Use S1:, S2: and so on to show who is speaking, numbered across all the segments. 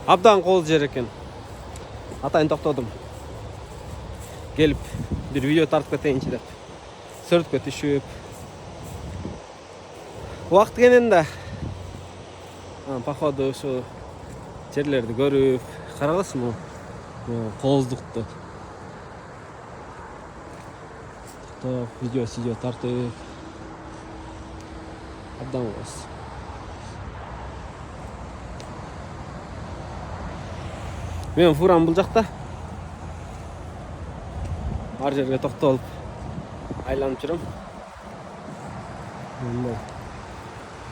S1: Абдан кол жер экен. Атайын токтодум. Келип бир видео тартып кетейинчи деп. Сүрөткө түшүп. Убакыт кенен да походу ушу жерлерди көрүп, карабасызбы? Кооздукту. Видео тартып. Абдан кооз. Мен фурам бул жакта. Ар жерге токтолуп айланып жүрөм.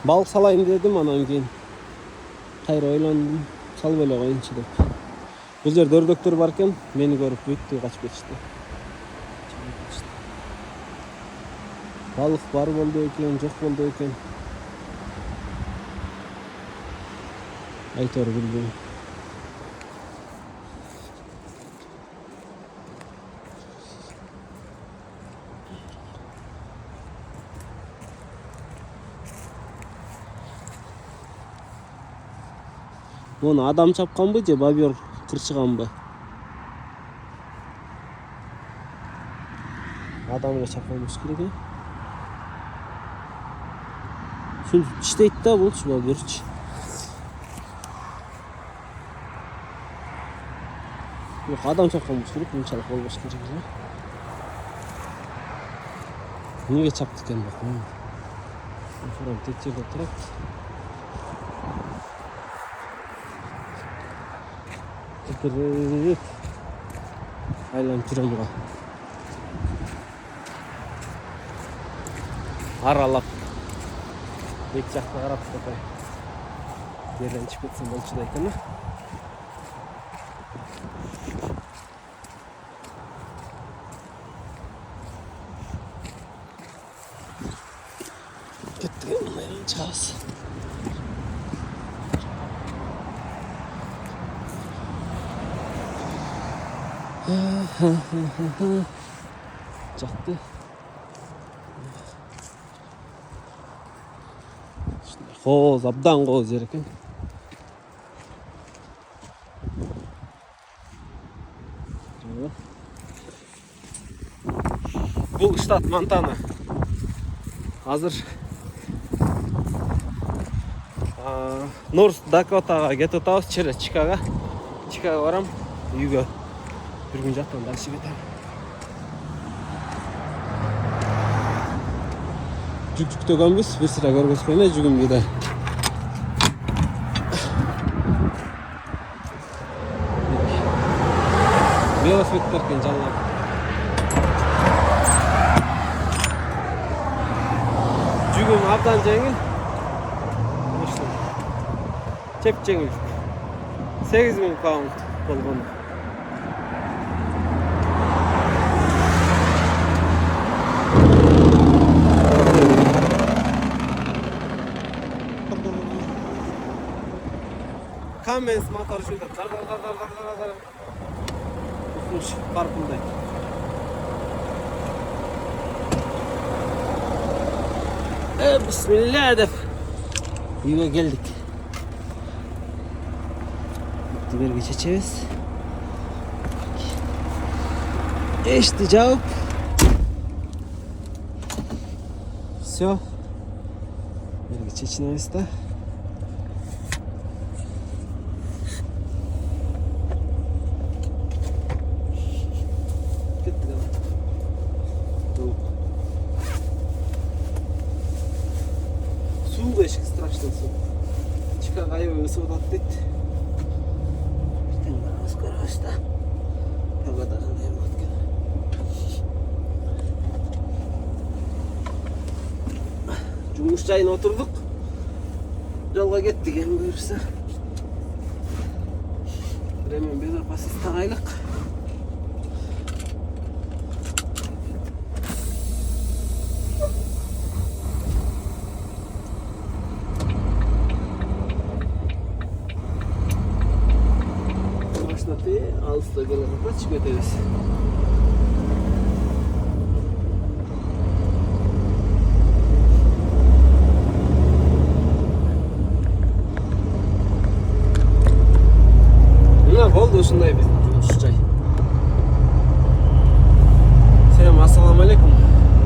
S1: Балык салайын дедим, анан кийин кайра ойлондум, салып эле коеюнчу деп. Бул жерде өрдөктөр бар экен, мени көрүп бүттү качып кетишти. Балык бар болду экен, жок болду экен. Айтор билбейм. Оны адам чапканбы же бобер кырчыганбы? Адам эле чапкан болуш керек экен. Шунтип иштейт да болчу боберчи. Yok, adam çapkan bu sürük, bunçalık ol başka gibi. Niye çaptık yani bak. Forum tek yerde oturak. Kırık. Aylan türümüne. Aralap. Bek жаққа қарап тұр. Жерден шығып кетсем болчу да екен. Кеттік мұнайын шығамыз. Жақты. Qo'z, abdan qo'z yer ekan. Bu shtat Montana. Hozir North Dakotaga ketib o'tamiz, Chicago. Chicago boram, uyga bir kun jaqdan dalshi ketaman. Жүк төгөнбүз, бир сыра көргөзбөйм, жүгүм кийде. Велосипеддер кен жаллап. Жүгүм абдан жеңил. Чеп жеңил. 8000 паунд болгон. Cummins motor şurada. Dar. Kuş parkında. Bismillah edip. Yuva geldik. Bitti bir geçeceğiz. İşte cevap. Все. Bir geçeceğiz de. Су ешкі страшный су. Чикаго'ya ысып дейді. Ертең барамыз көрөбүз да. Погода кандай болот экен. Жумуш жайына отурдук. Жолго кеттик эми буюрса. Время безопасность тагайлык. Alsta gelene kaç gideriz. ушундай биз